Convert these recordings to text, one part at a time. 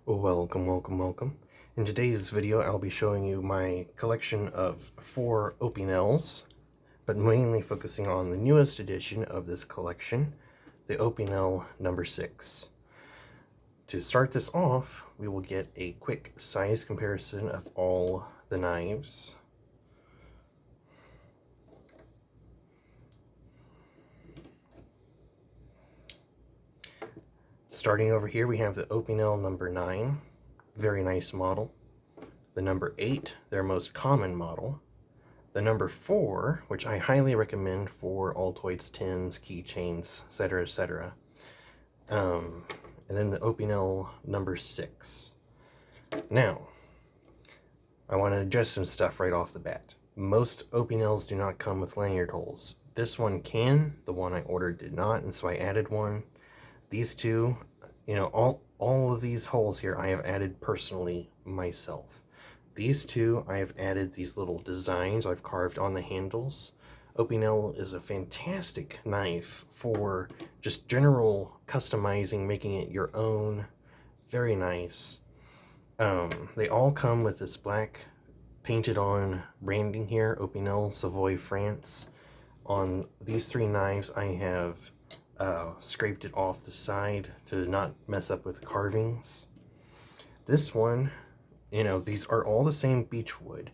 Welcome, welcome, welcome. In today's video, I'll be showing you my collection of 4 OPINELs, but mainly focusing on the newest edition of this collection, the OPINEL number 6. To start this off, we will get a quick size comparison of all the knives. Starting over here, we have the OPINEL number 9, very nice model. The number 8, their most common model. The number 4, which I highly recommend for Altoids tins, keychains, etc., etc. And then the OPINEL number 6. Now, I want to address some stuff right off the bat. Most OPINELs do not come with lanyard holes. This one can, the one I ordered did not, and so I added one. These two, all of these holes here I have added personally myself. These two, I have added these little designs I've carved on the handles. OPINEL is a fantastic knife for just general customizing, making it your own. Very nice. They all come with this black painted on branding here, OPINEL Savoy, France. On these 3 knives, I have scraped it off the side to not mess up with carvings. This one, these are all the same beechwood,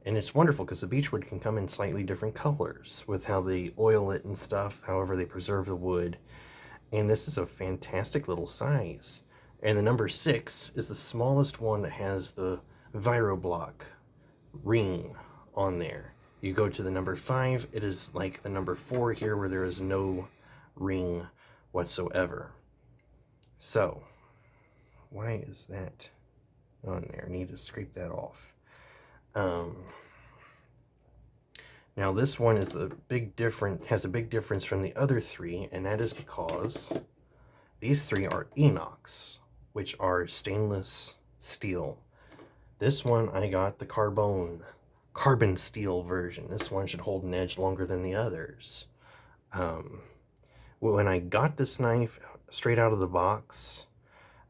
and it's wonderful because the beechwood can come in slightly different colors with how they oil it and stuff, however they preserve the wood. And this is a fantastic little size. And the number 6 is the smallest one that has the ViroBlock ring on there. You go to the number 5, it is like the number 4 here where there is no ring whatsoever. So, why is that on there? I need to scrape that off. Now this one is has a big difference from the other 3, and that is because these 3 are inox, which are stainless steel. This one I got the carbon steel version. This one should hold an edge longer than the others. When I got this knife straight out of the box,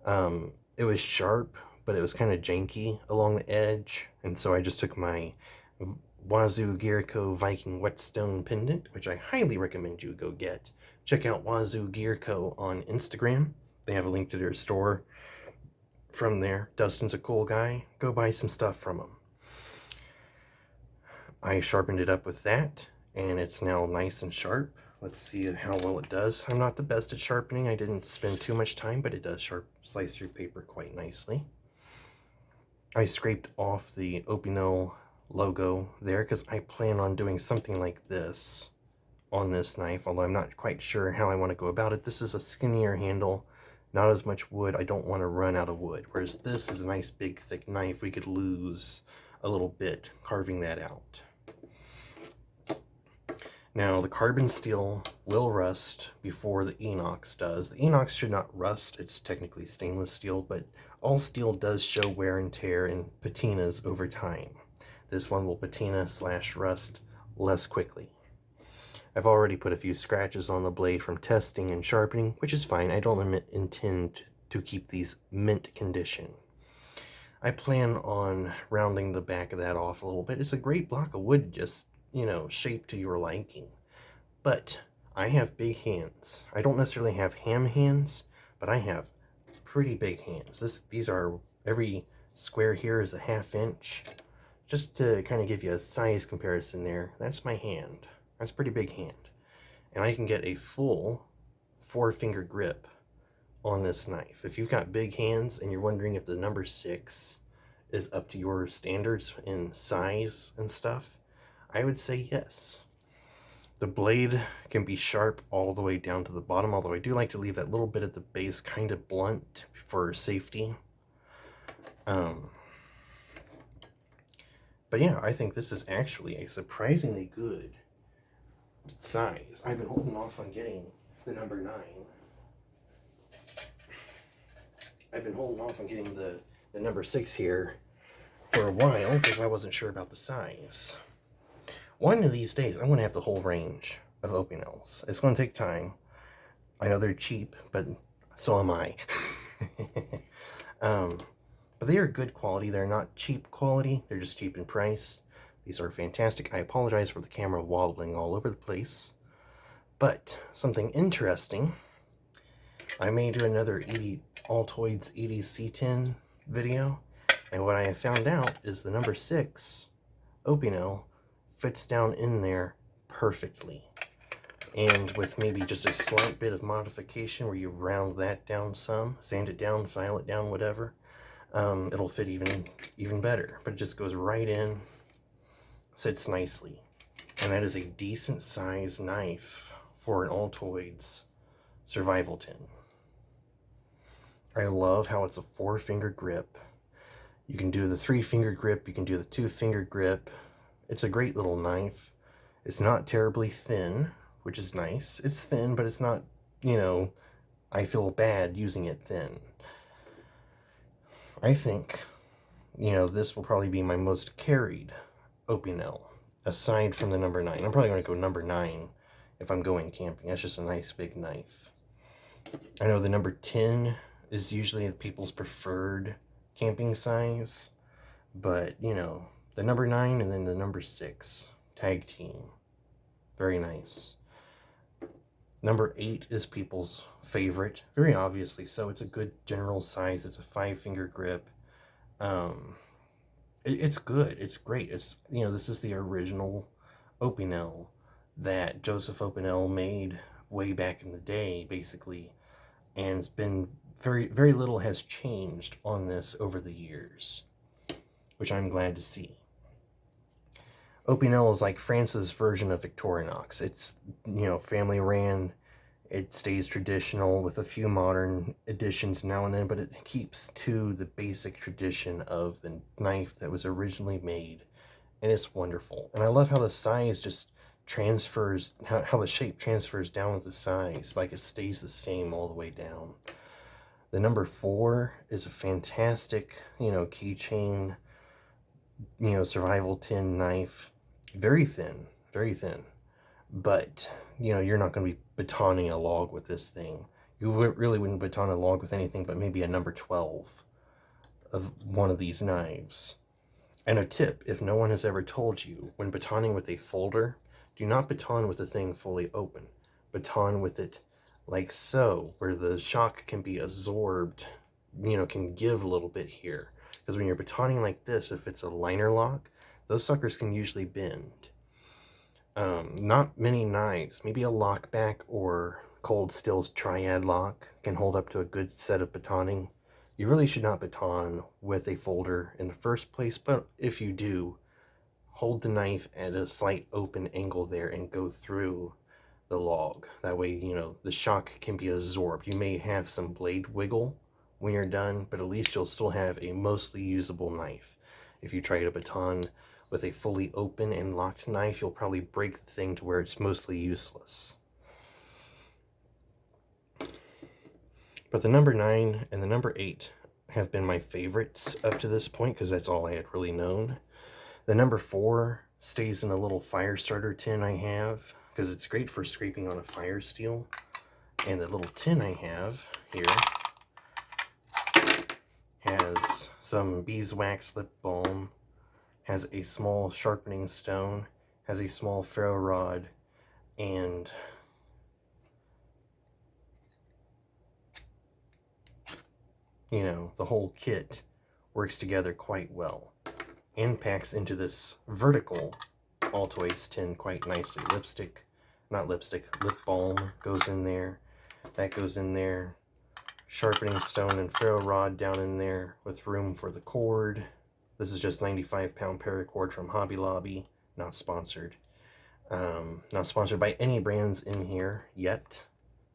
it was sharp, but it was kind of janky along the edge, and so I just took my Wazoo Gear.Co Viking Whetstone pendant, which I highly recommend you go get. Check out Wazoo Gear.Co on Instagram. They have a link to their store from there. Dustin's a cool guy. Go buy some stuff from him. I sharpened it up with that, and it's now nice and sharp. Let's see how well it does. I'm not the best at sharpening. I didn't spend too much time, but it does slice through paper quite nicely. I scraped off the OPINEL logo there because I plan on doing something like this on this knife, although I'm not quite sure how I want to go about it. This is a skinnier handle, not as much wood. I don't want to run out of wood, whereas this is a nice big thick knife. We could lose a little bit carving that out. Now, the carbon steel will rust before the inox does. The inox should not rust. It's technically stainless steel, but all steel does show wear and tear and patinas over time. This one will patina/rust less quickly. I've already put a few scratches on the blade from testing and sharpening, which is fine. I don't intend to keep these mint condition. I plan on rounding the back of that off a little bit. It's a great block of wood, just shape to your liking. But I have big hands. I don't necessarily have ham hands, but I have pretty big hands. These are, every square here is a 1/2 inch. Just to kind of give you a size comparison there, that's my hand. That's a pretty big hand. And I can get a full 4-finger grip on this knife. If you've got big hands and you're wondering if the number 6 is up to your standards in size and stuff, I would say yes. The blade can be sharp all the way down to the bottom, although I do like to leave that little bit at the base kind of blunt for safety. But yeah, I think this is actually a surprisingly good size. I've been holding off on getting the number 9. I've been holding off on getting the number 6 here for a while because I wasn't sure about the size. One of these days, I'm going to have the whole range of OPINELs. It's going to take time. I know they're cheap, but so am I. But they are good quality. They're not cheap quality. They're just cheap in price. These are fantastic. I apologize for the camera wobbling all over the place. But something interesting, I may do another Altoids EDC10 video. And what I have found out is the number 6 OPINEL fits down in there perfectly. And with maybe just a slight bit of modification where you round that down some, sand it down, file it down, whatever, it'll fit even better. But it just goes right in, sits nicely. And that is a decent size knife for an Altoids survival tin. I love how it's a 4-finger grip. You can do the 3-finger grip, you can do the 2-finger grip. It's a great little knife. It's not terribly thin, which is nice. It's thin, but it's not, you know, I feel bad using it thin. I think, you know, this will probably be my most carried OPINEL, aside from the number 9. I'm probably going to go number 9 if I'm going camping. That's just a nice big knife. I know the number 10 is usually people's preferred camping size, but, you know, the number 9 and then the number 6, tag team. Very nice. Number 8 is people's favorite, very obviously so. It's a good general size. It's a 5-finger grip. It's good. It's great. It's, you know, this is the original OPINEL that Joseph OPINEL made way back in the day, basically. And it's been very little has changed on this over the years, which I'm glad to see. OPINEL is like France's version of Victorinox. It's, you know, family ran. It stays traditional with a few modern additions now and then, but it keeps to the basic tradition of the knife that was originally made, and it's wonderful. And I love how the size just transfers, how the shape transfers down with the size, like it stays the same all the way down. The number 4 is a fantastic, you know, keychain, you know, survival tin knife. Very thin, but, you know, you're not going to be batoning a log with this thing. You really wouldn't baton a log with anything but maybe a number 12 of one of these knives. And a tip, if no one has ever told you, when batoning with a folder, do not baton with the thing fully open. Baton with it like so, where the shock can be absorbed, you know, can give a little bit here. Because when you're batoning like this, if it's a liner lock, those suckers can usually bend. Not many knives, maybe a lockback or Cold Steel's Triad lock can hold up to a good set of batoning. You really should not baton with a folder in the first place, but if you do, hold the knife at a slight open angle there and go through the log. That way, you know, the shock can be absorbed. You may have some blade wiggle when you're done, but at least you'll still have a mostly usable knife. If you try to baton with a fully open and locked knife, you'll probably break the thing to where it's mostly useless. But the number 9 and the number 8 have been my favorites up to this point because that's all I had really known. The number 4 stays in a little fire starter tin I have because it's great for scraping on a fire steel. And the little tin I have here has some beeswax lip balm, has a small sharpening stone, has a small ferro rod, and you know, the whole kit works together quite well and packs into this vertical Altoids tin quite nicely. Lip balm goes in there, that goes in there, sharpening stone and ferro rod down in there with room for the cord. This is just 95-pound paracord from Hobby Lobby, not sponsored. Not sponsored by any brands in here yet.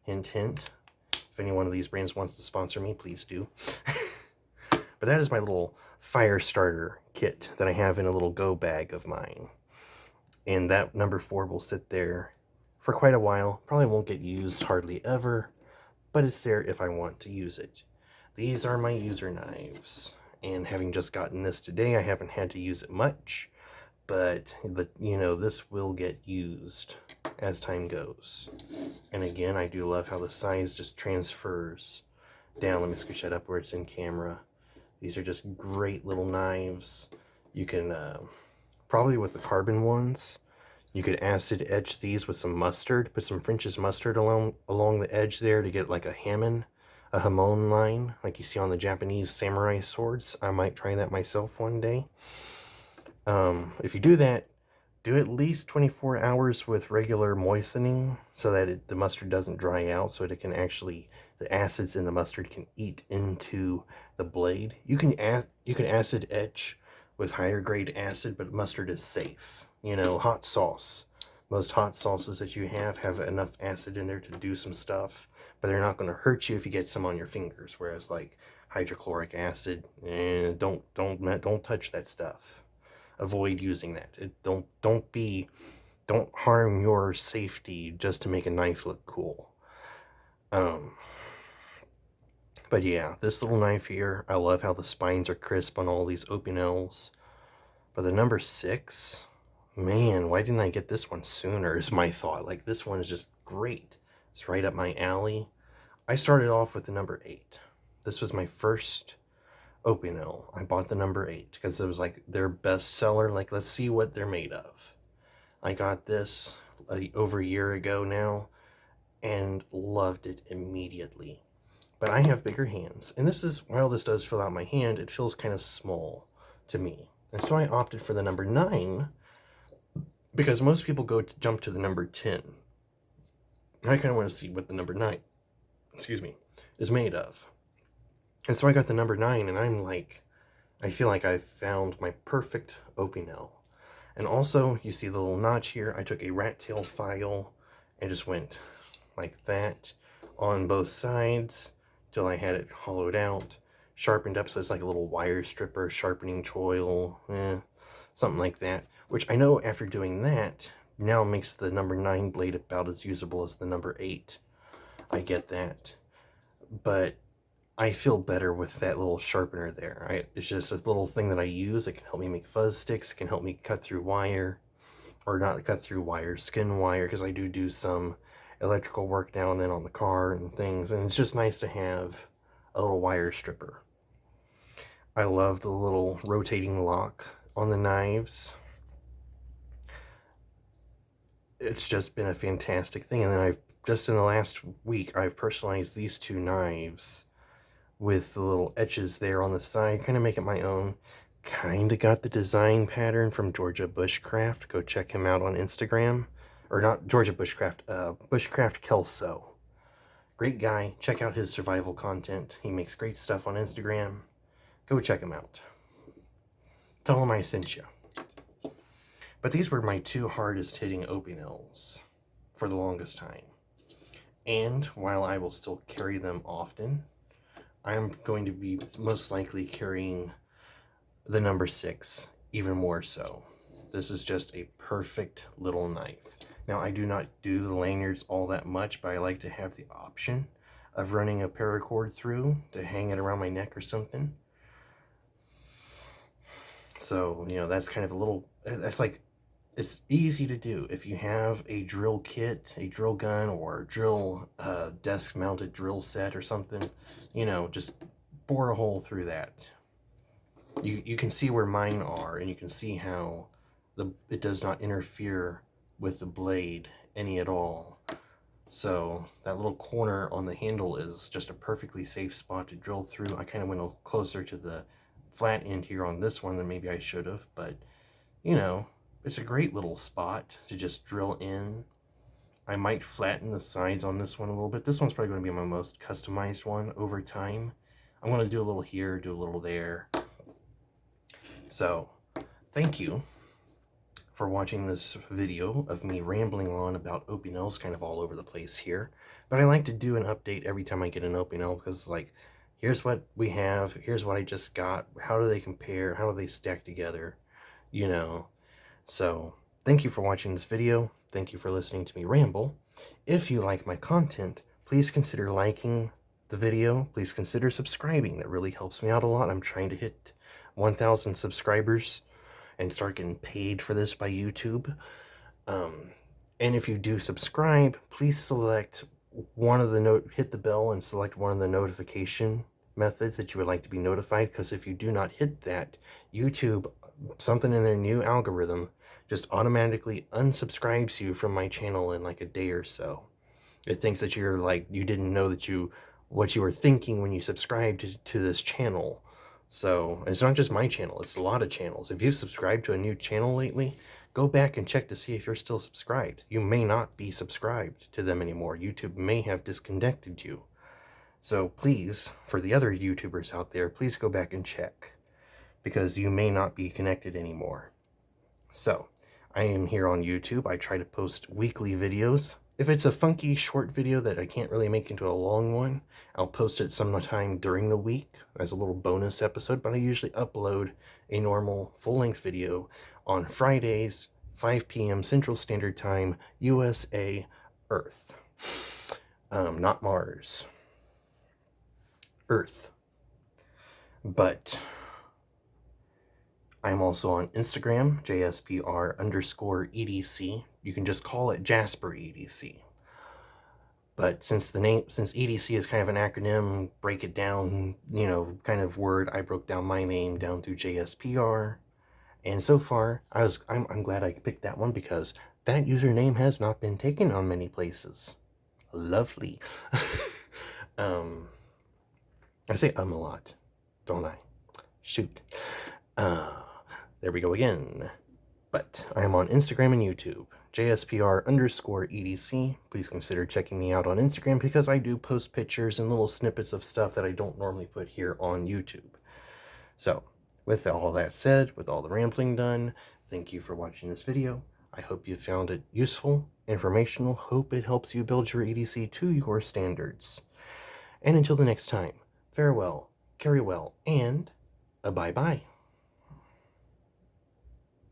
Hint, hint. If any one of these brands wants to sponsor me, please do. But that is my little fire starter kit that I have in a little go bag of mine. And that number 4 will sit there for quite a while. Probably won't get used hardly ever, but it's there if I want to use it. These are my user knives. And having just gotten this today, I haven't had to use it much, but you know, this will get used as time goes. And again, I do love how the size just transfers down. Let me scooch that up where it's in camera. These are just great little knives. You can, probably with the carbon ones, you could acid etch these with some mustard. Put some French's mustard along the edge there to get like a hamon line, like you see on the Japanese samurai swords. I might try that myself one day. If you do that, do at least 24 hours with regular moistening so that the mustard doesn't dry out, so that it can actually, the acids in the mustard can eat into the blade. You can acid etch with higher grade acid, but mustard is safe. You know, hot sauce. Most hot sauces that you have enough acid in there to do some stuff, but they're not going to hurt you if you get some on your fingers. Whereas like hydrochloric acid, don't touch that stuff. Avoid using that. Don't harm your safety just to make a knife look cool. But yeah, this little knife here, I love how the spines are crisp on all these Opinels. But the number 6, man, why didn't I get this one sooner is my thought. Like, this one is just great. It's right up my alley. I started off with the number 8. This was my first Opinel. I bought the number 8 because it was like their best seller. Like, let's see what they're made of. I got this over a year ago now and loved it immediately. But I have bigger hands, and this is, while this does fill out my hand, it feels kind of small to me. And so I opted for the number 9 because most people jump to the number 10. I kind of want to see what the number 9, is made of. And so I got the number 9, and I'm like, I feel like I found my perfect Opinel. And also, you see the little notch here. I took a rat tail file and just went like that on both sides till I had it hollowed out, sharpened up, so it's like a little wire stripper, sharpening choil, something like that. Which I know after doing that, now makes the number 9 blade about as usable as the number 8. I get that. But I feel better with that little sharpener there. It's just this little thing that I use. It can help me make fuzz sticks. It can help me cut through wire. Or not cut through wire, skin wire, because I do some electrical work now and then on the car and things. And it's just nice to have a little wire stripper. I love the little rotating lock on the knives. It's just been a fantastic thing. And then just in the last week, I've personalized these 2 knives with the little etches there on the side, kind of make it my own. Kind of got the design pattern from Georgia Bushcraft. Go check him out on Instagram. Or not Georgia Bushcraft, Bushcraft Kelso. Great guy. Check out his survival content. He makes great stuff on Instagram. Go check him out. Tell him I sent you. But these were my 2 hardest hitting Opinels for the longest time. And while I will still carry them often, I'm going to be most likely carrying the number 6 even more so. This is just a perfect little knife. Now, I do not do the lanyards all that much, but I like to have the option of running a paracord through to hang it around my neck or something. So, you know, that's kind of a little, that's like, it's easy to do. If you have a drill kit, a drill gun, or a drill desk-mounted drill set or something, you know, just bore a hole through that. You can see where mine are, and you can see how it does not interfere with the blade any at all. So that little corner on the handle is just a perfectly safe spot to drill through. I kind of went a little closer to the flat end here on this one than maybe I should have, but you know, it's a great little spot to just drill in. I might flatten the sides on this one a little bit. This one's probably going to be my most customized one over time. I'm going to do a little here, do a little there. So, thank you for watching this video of me rambling on about Opinels kind of all over the place here. But I like to do an update every time I get an Opinel because, like, here's what we have, here's what I just got, how do they compare, how do they stack together, you know. So, thank you for watching this video. Thank you for listening to me ramble. If you like my content, please consider liking the video. Please consider subscribing. That really helps me out a lot. I'm trying to hit 1,000 subscribers and start getting paid for this by YouTube. And if you do subscribe, please select one of the hit the bell and select one of the notification methods that you would like to be notified, because if you do not hit that, YouTube, something in their new algorithm, just automatically unsubscribes you from my channel in like a day or so. It thinks that you're like, you didn't know that what you were thinking when you subscribed to this channel. So it's not just my channel, it's a lot of channels. If you've subscribed to a new channel lately, go back and check to see if you're still subscribed. You may not be subscribed to them anymore. YouTube may have disconnected you. So please, for the other YouTubers out there, please go back and check, because you may not be connected anymore. So I am here on YouTube. I try to post weekly videos. If it's a funky short video that I can't really make into a long one, I'll post it sometime during the week as a little bonus episode, but I usually upload a normal full-length video on Fridays, 5 p.m. Central Standard Time, USA, Earth. Not Mars. Earth. But I'm also on Instagram, JSPR_EDC. You can just call it Jasper EDC. But since EDC is kind of an acronym, break it down, kind of word, I broke down my name down through JSPR. And so far, I'm glad I picked that one, because that username has not been taken on many places. Lovely. I say a lot, don't I? Shoot. There we go again. But I am on Instagram and YouTube, JSPR_EDC. Please consider checking me out on Instagram, because I do post pictures and little snippets of stuff that I don't normally put here on YouTube. So, with all that said, with all the rambling done, thank you for watching this video. I hope you found it useful, informational. Hope it helps you build your EDC to your standards. And until the next time, farewell, carry well, and a bye-bye.